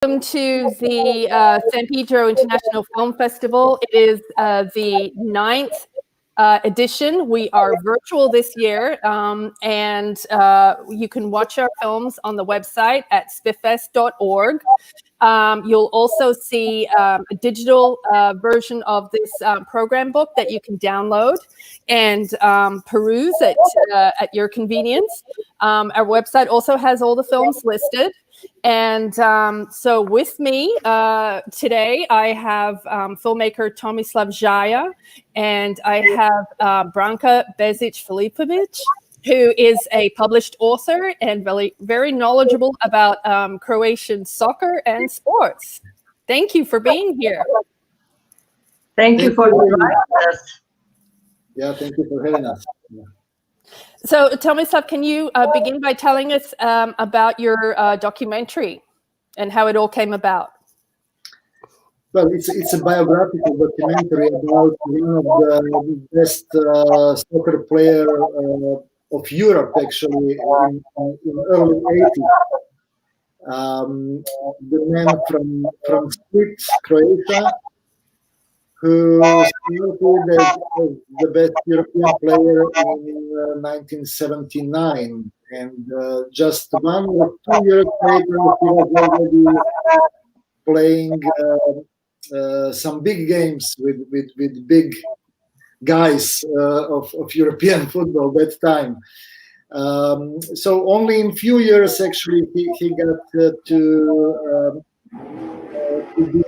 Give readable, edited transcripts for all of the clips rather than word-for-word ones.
Welcome to the San Pedro International Film Festival. It is the 9th edition. We are virtual this year, and you can watch our films on the website at spiffest.org. You'll also see a digital version of this program book that you can download and peruse at your convenience. Our website also has all the films listed. And so with me today, I have filmmaker Tomislav Zhaja, and I have Branka Bezic-Filipovic, who is a published author and very knowledgeable about Croatian soccer and sports. Thank you for being here. Thank you for inviting us. Yeah, thank you for having us. Yeah. So, Tomislav, can you begin by telling us about your documentary and how it all came about? Well, it's a biographical documentary about one of the best soccer player of Europe, actually, in early 80s. The man from Split, Croatia, who started as the best European player in 1979. And just 1 or 2 years later, he was already playing some big games with big guys of European football that time. So only in few years, actually, he got to be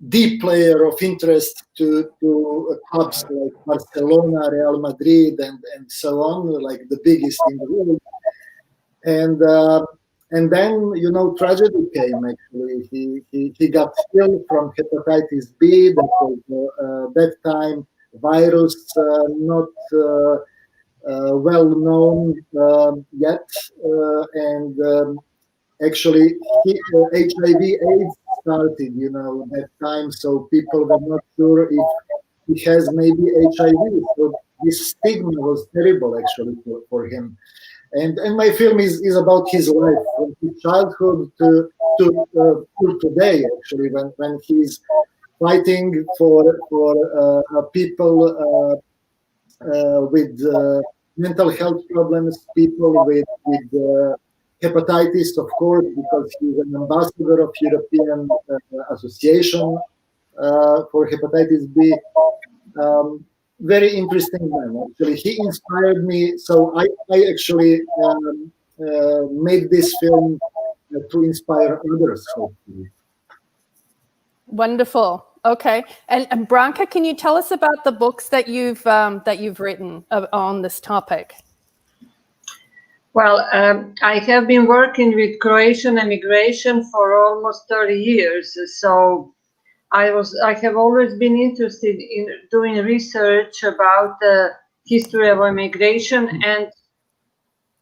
the player of interest to clubs like Barcelona, Real Madrid, and so on, like the biggest in the world. And then, tragedy came, actually. He got ill from hepatitis B. That was, that time, virus not well known yet. Actually, HIV/AIDS started, that time. So people were not sure if he has maybe HIV. So this stigma was terrible, actually, for him. And my film is about his life, from his childhood to today, actually, when he's fighting for people with mental health problems, people with hepatitis, of course, because he's an ambassador of European Association for hepatitis B. Very interesting man, actually. He inspired me, so I actually made this film to inspire others, hopefully. Wonderful. Okay, and Branka, can you tell us about the books that you've written on this topic? Well, I have been working with Croatian immigration for almost 30 years, so I have always been interested in doing research about the history of immigration and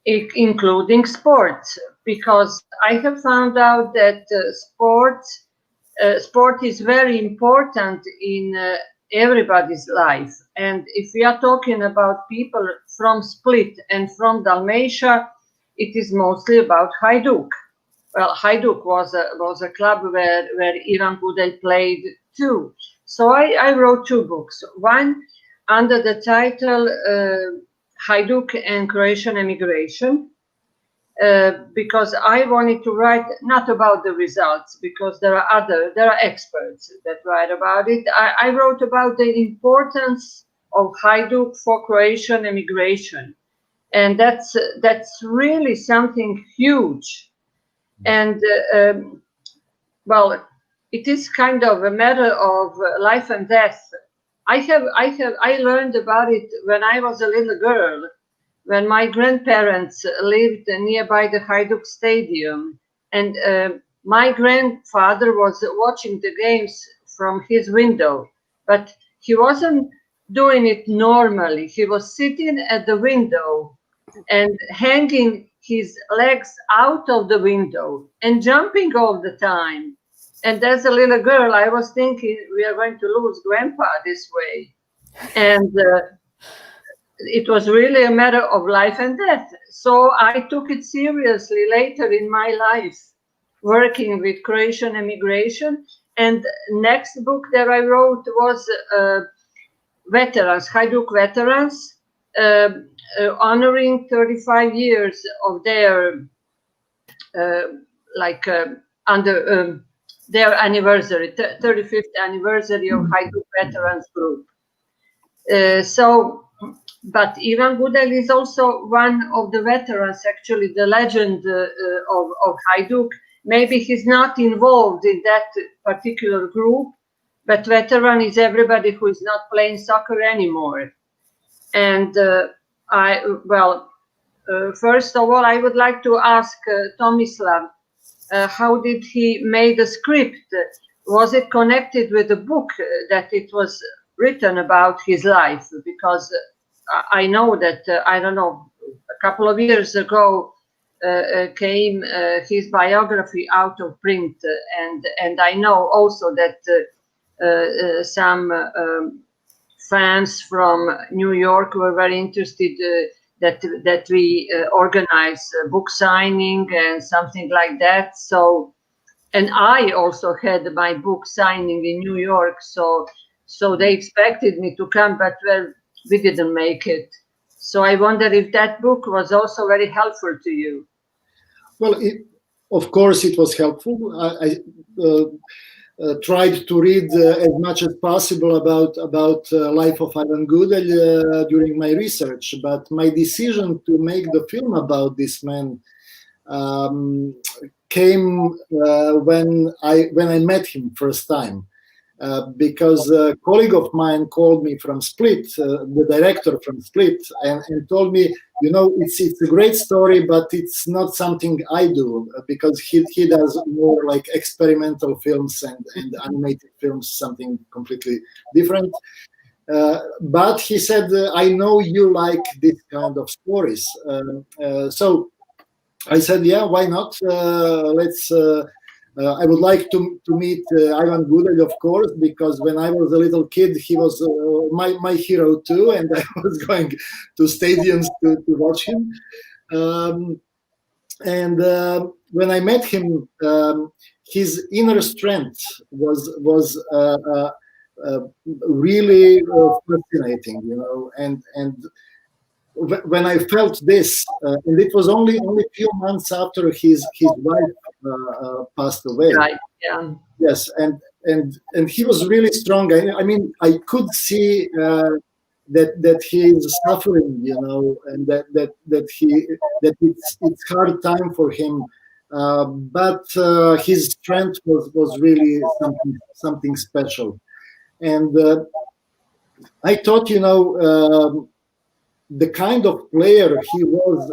including sports, because I have found out that sport is very important in everybody's life. And if we are talking about people from Split and from Dalmatia, it is mostly about Hajduk. Well, Hajduk was a club where Ivan Gudel played too. So I wrote 2 books. One under the title Hajduk and Croatian Immigration, because I wanted to write not about the results, because there are experts that write about it. I wrote about the importance of Hajduk for Croatian immigration, and that's really something huge. And well, it is kind of a matter of life and death. I learned about it when I was a little girl, when my grandparents lived nearby the Hajduk Stadium, and my grandfather was watching the games from his window, but he wasn't doing it normally. He was sitting at the window and hanging his legs out of the window and jumping all the time. And as a little girl, I was thinking, we are going to lose Grandpa this way. And it was really a matter of life and death. So I took it seriously later in my life. working with Croatian emigration. And next book that I wrote was veterans, Hajduk veterans, honoring 35 years of their under their anniversary, 35th anniversary of Hajduk Veterans Group. But Ivan Gudel is also one of the veterans, actually the legend of Hajduk. Maybe he's not involved in that particular group, but veteran is everybody who is not playing soccer anymore. And first of all, I would like to ask Tomislav, how did he make the script? Was it connected with the book that it was written about his life? Because I know that, I don't know, a couple of years ago came his biography out of print. And I know also that some fans from New York were very interested that we organize book signing and something like that. So, and I also had my book signing in New York. So they expected me to come, but well, we didn't make it. So I wonder if that book was also very helpful to you. Well, of course, it was helpful. I tried to read as much as possible about life of Ivan Gudel during my research, but my decision to make the film about this man came when I met him first time. Because a colleague of mine called me from Split, the director from Split, and told me, you know, it's a great story, but it's not something I do, because he does more like experimental films and animated films, something completely different. But he said, I know you like this kind of stories. So I said, yeah, why not? Let's. I would like to meet Ivan Gudel, of course, because when I was a little kid, he was my hero too, and I was going to stadiums to watch him. When I met him, his inner strength was really fascinating, you know, and when I felt this, and it was only a few months after his wife passed away. Right. Yeah. Yes, and he was really strong. I mean, I could see that he is suffering, you know, and that it's hard time for him. But his strength was really something special, and I thought, you know. The kind of player he was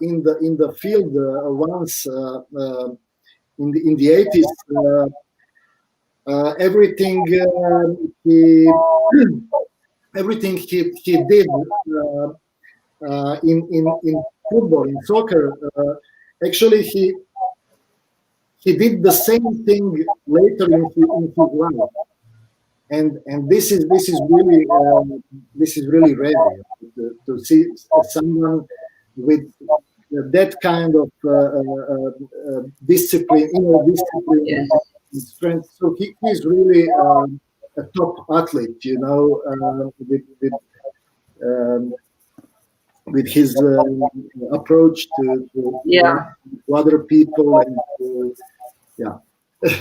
in the field once in the 80s, everything he did in football, in soccer, actually he did the same thing later in his life. And this is really rare to see someone with that kind of discipline, inner discipline, Yes. and strength. So he is really a top athlete, you know, with his approach to other people, and yeah. So,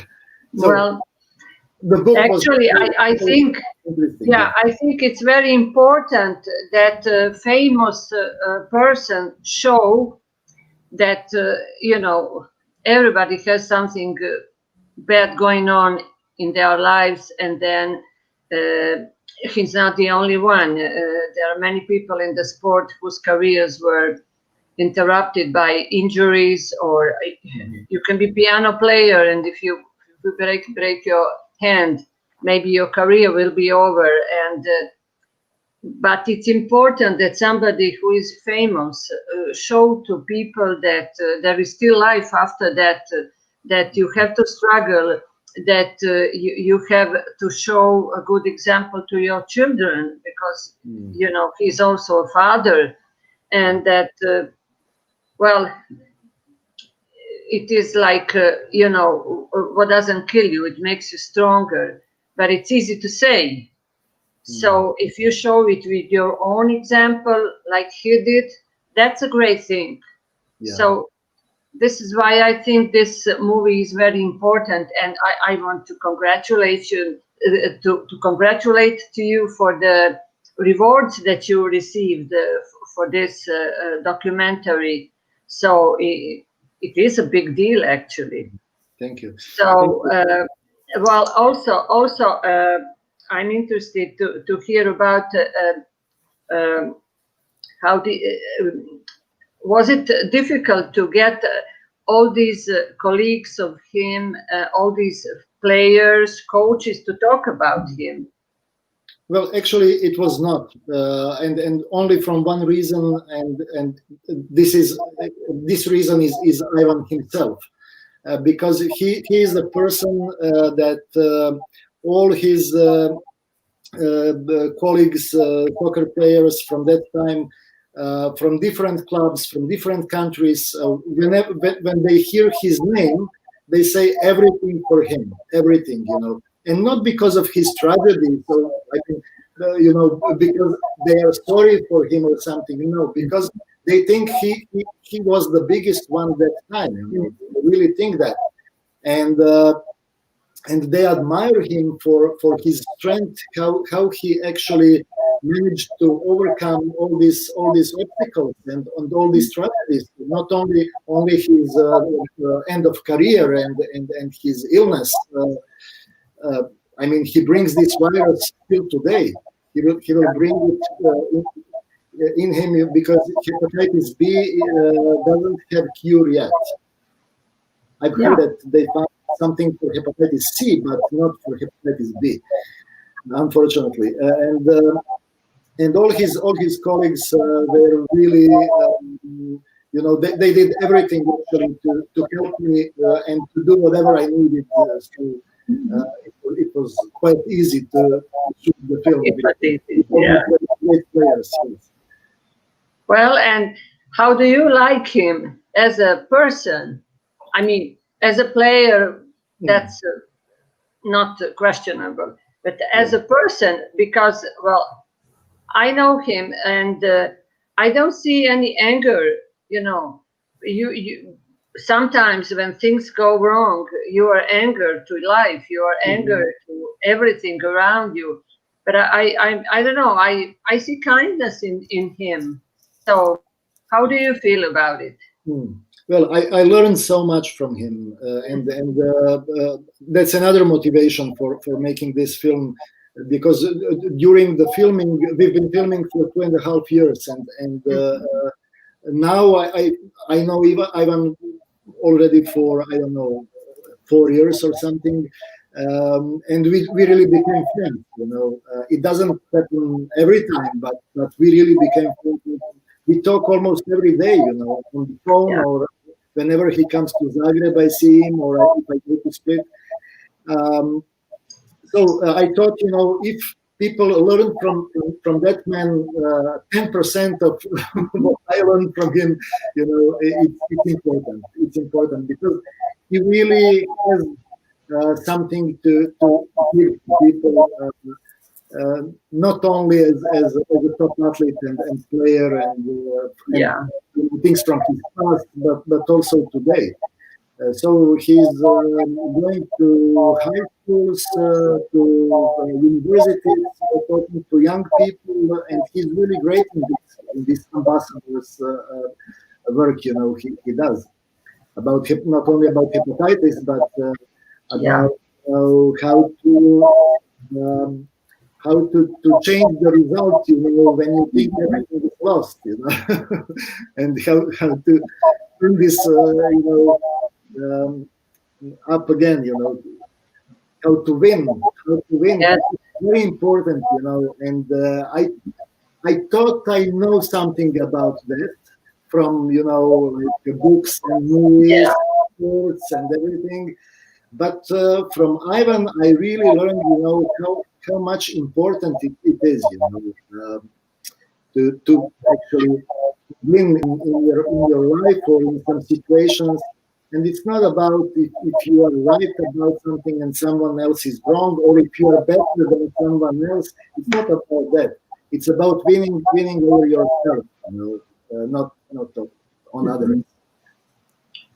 well. The book actually, I think, yeah, I think it's very important that a famous person show that, you know, everybody has something bad going on in their lives, and then he's not the only one. There are many people in the sport whose careers were interrupted by injuries, or you can be piano player, and if you break your hand, maybe your career will be over. And but it's important that somebody who is famous show to people that there is still life after that, that you have to struggle, that you have to show a good example to your children, because you know, he's also a father, and that well, it is like, what doesn't kill you, it makes you stronger. But it's easy to say. So if you show it with your own example, like he did, that's a great thing. Yeah. So this is why I think this movie is very important, and I want to congratulate you to congratulate to you for the rewards that you received for this documentary. So it is a big deal, actually. Thank you. So well, also I'm interested to hear about how was it difficult to get all these colleagues of him, all these players, coaches to talk about him? Well, actually, it was not, and only from one reason, and this reason is Ivan himself, because he is the person that all his colleagues, soccer players from that time, from different clubs, from different countries, when they hear his name, they say everything for him, everything, and not because of his tragedy. So I think, because they are sorry for him or something. No, because they think he was the biggest one that time. They really think that, and they admire him for his strength, how he actually managed to overcome all these obstacles and all these tragedies. Not only his end of career and his illness. I mean, he brings this virus still today. He will bring it in him because hepatitis B doesn't have cure yet. I've heard that they found something for hepatitis C, but not for hepatitis B, unfortunately. And all his colleagues were really, they did everything actually to help me and to do whatever I needed. So it was quite easy to shoot the film. Great players. Yes. Well, and how do you like him as a person? I mean, as a player, that's not questionable. But as a person, because, well, I know him, and I don't see any anger. You sometimes when things go wrong, you are angered to life. You are angered to everything around you. But I don't know. I see kindness in him. So how do you feel about it? Well, I learned so much from him, and that's another motivation for making this film, because during the filming, we've been filming for 2.5 years, and now I know Ivan already for, I don't know, 4 years or something, and we really became friends. It doesn't happen every time, but we really became friends. We talk almost every day, on the phone, or whenever he comes to Zagreb, I see him, or if I go to Split. So I thought, if people learn from that man 10% of what I learned from him, it's important. It's important because he really has something to give people. Not only as a top athlete and player and things from his past, but also today. So he's going to high schools, to universities, talking to young people, and he's really great in this ambassador's work. He does about not only about hepatitis, but about how to change the result, when you think everything is lost, and how to bring this, up again, how to win. Yes. It's very important, and I thought I know something about that from, like books and movies, sports and everything. But from Ivan, I really learned, how much important it is, to actually win in your life or in some situations. And it's not about if you are right about something and someone else is wrong, or if you are better than someone else. It's not about that. It's about winning over yourself, not on others.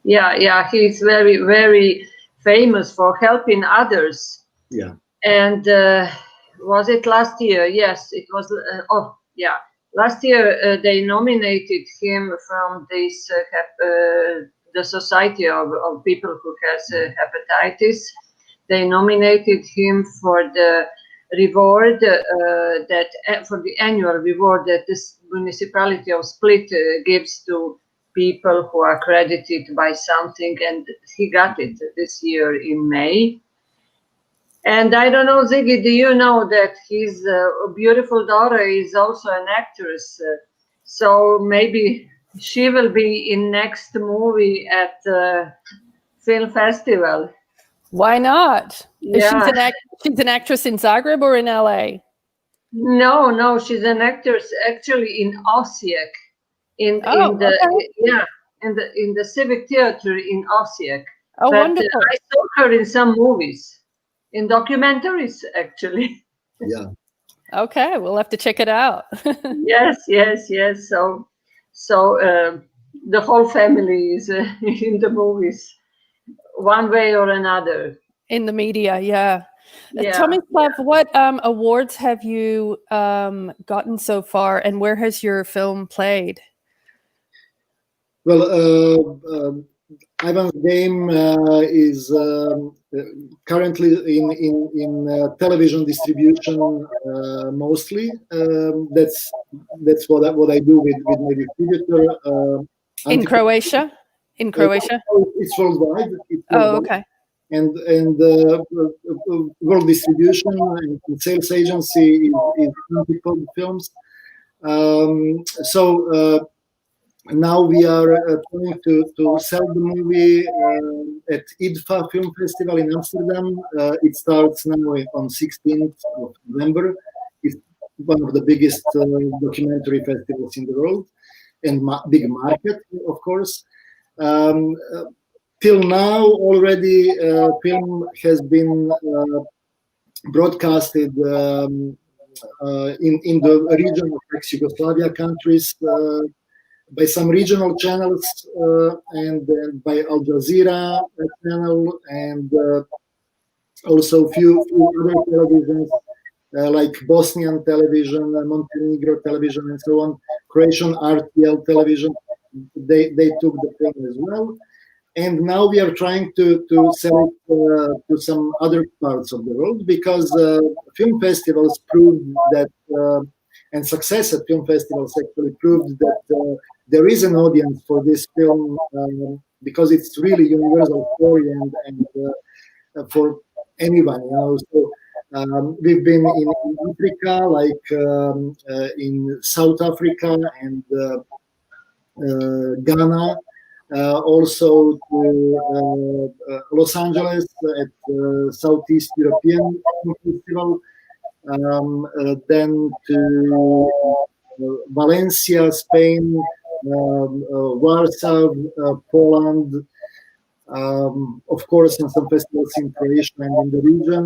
Yeah. He's very, very famous for helping others. Yeah. And was it last year? Yes, it was. Last year they nominated him from this the Society of People who has hepatitis. They nominated him for the reward for the annual reward that this municipality of Split gives to people who are credited by something, and he got it this year in May. And I don't know, Ziggy, do you know that his beautiful daughter is also an actress? So maybe she will be in next movie at film festival. Why not? Yeah. She's an actress in Zagreb or in LA? No, she's an actress actually in Osijek, in the Civic Theater in Osijek. Oh, but wonderful! I saw her in some movies, in documentaries actually. Yeah. Okay, we'll have to check it out. Yes. So the whole family is in the movies, one way or another. In the media, yeah. Tomislav, what awards have you gotten so far, and where has your film played? Well, Ivan's Game is currently in television distribution mostly. That's what I do with my distributor. In Croatia? It's worldwide. Okay. And world distribution and sales agency is Multiple Films. Now we are trying to sell the movie at IDFA Film Festival in Amsterdam. It starts now on 16th of November. It's one of the biggest documentary festivals in the world, and big market, of course. Till now, already film has been broadcasted in the region of ex-Yugoslavia countries by some regional channels and by Al Jazeera channel, and also few other televisions like Bosnian television, Montenegro television, and so on. Croatian RTL television, they took the film as well. And now we are trying to sell it to some other parts of the world, because film festivals proved that, and success at film festivals actually proved that there is an audience for this film, because it's really universal story and for anyone, So we've been in Africa, like in South Africa and Ghana. Also to Los Angeles at Southeast European Festival, then to Valencia, Spain, Warsaw, Poland, of course, and some festivals in Croatia and in the region.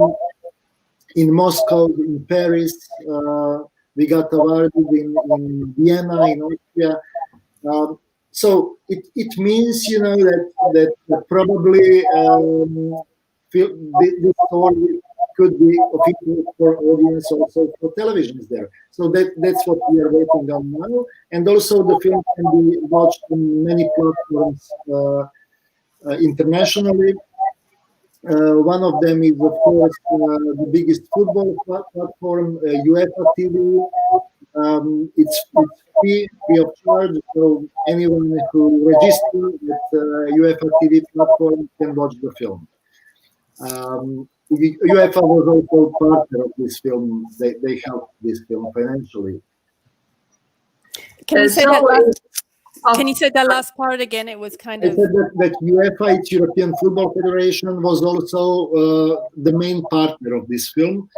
In Moscow, in Paris, we got awarded in Vienna, in Austria. So it means, that probably this story could be official for audience also for televisions there. So that's what we are working on now. And also the film can be watched on many platforms internationally. One of them is, of course, the biggest football platform, UEFA TV. It's free of charge, so anyone who registers at UEFA TV platform can watch the film. UEFA was also partner of this film. They helped this film financially. Can you say Can you say that last part again? It was kind of. I said that UEFA, its European Football Federation, was also the main partner of this film,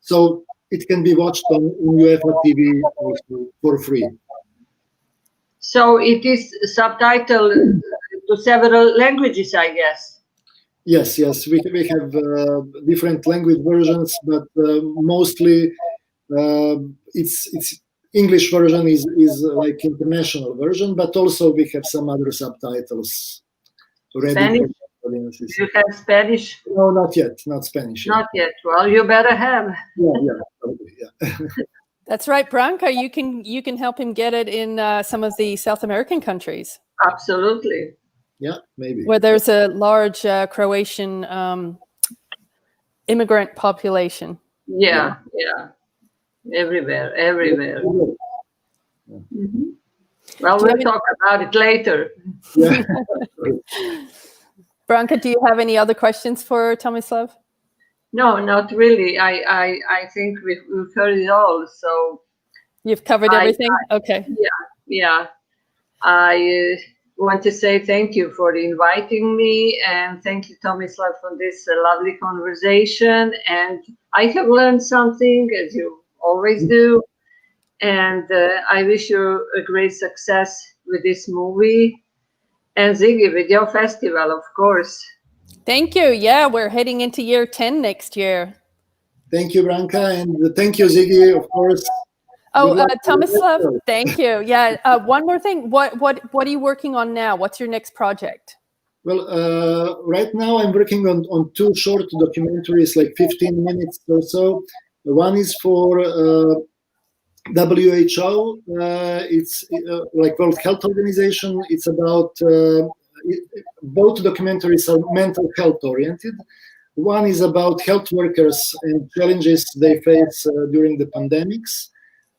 so it can be watched on UEFA TV also for free. So it is subtitled to several languages, I guess. Yes, we have different language versions, but mostly it's English version is like international version, but also we have some other subtitles ready. Spanish? For Do you have Spanish? No, not yet, not Spanish. Not yet. Well, you better have. Yeah. That's right, Branka. You can help him get it in some of the South American countries. Absolutely. Yeah, maybe. Where there's a large Croatian immigrant population. Yeah. Everywhere. Mm-hmm. Well, we'll talk about it later. Yeah. Branka, do you have any other questions for Tomislav? No, not really. I think we've heard it all. So you've covered everything? Okay. Yeah. I want to say thank you for inviting me, and thank you, Tomislav, for this lovely conversation. And I have learned something, as you always do. And I wish you a great success with this movie. And Ziggy, with your festival, of course. Thank you. Yeah, we're heading into year 10 next year. Thank you, Branka, and thank you, Ziggy, of course. Oh, Tomislav, thank you. Yeah, one more thing. What are you working on now? What's your next project? Well, right now I'm working on two short documentaries, like 15 minutes or so. One is for WHO. It's like World Health Organization. It's about both documentaries are mental health oriented. One is about health workers and challenges they face during the pandemics.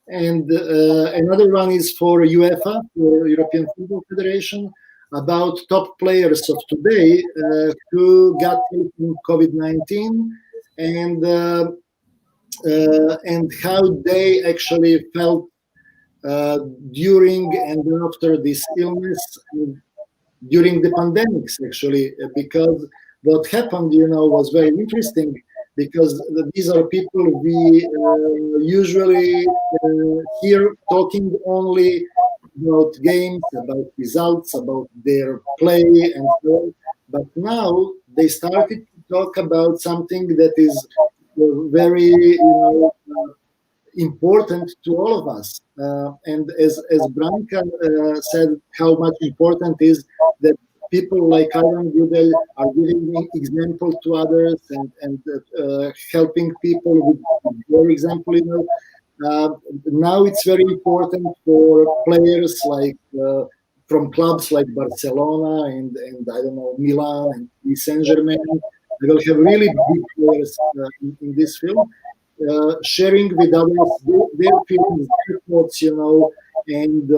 And another one is for UEFA, for European Football Federation, about top players of today who got hit in COVID-19 and how they actually felt during and after this illness, during the pandemics, actually, because what happened, was very interesting. Because these are people we usually hear talking only about games, about results, about their play, and so on. But now they started to talk about something that is very, important to all of us. And as Branka said, how much important is that people like Ivan Gudel are giving example to others and helping people with their example. Now it's very important for players like from clubs like Barcelona and I don't know, Milan and Saint-Germain. They will have really big players in this film, sharing with others their feelings, their thoughts, and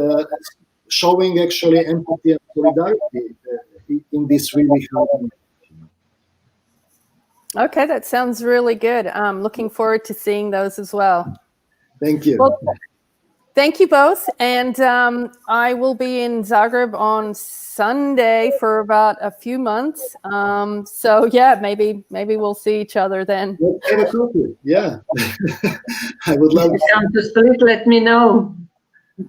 showing actually empathy and solidarity in this really hard. Okay, that sounds really good. I'm looking forward to seeing those as well. Thank you. Well, thank you both. And I will be in Zagreb on Sunday for about a few months. So yeah, maybe we'll see each other then. Let's have a coffee. Yeah, I would love to come to Split. Let me know.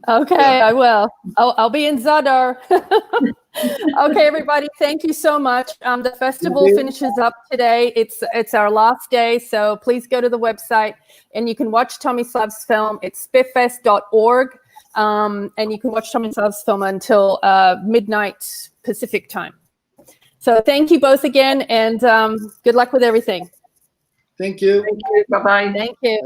Okay, I will. I'll be in Zadar. Okay, everybody, thank you so much. The festival finishes up today. It's our last day, so please go to the website and you can watch Tomislav's film. It's spiffest.org, and you can watch Tomislav's film until midnight Pacific time. So thank you both again, and good luck with everything. Thank you. Thank you. Bye-bye. Thank you.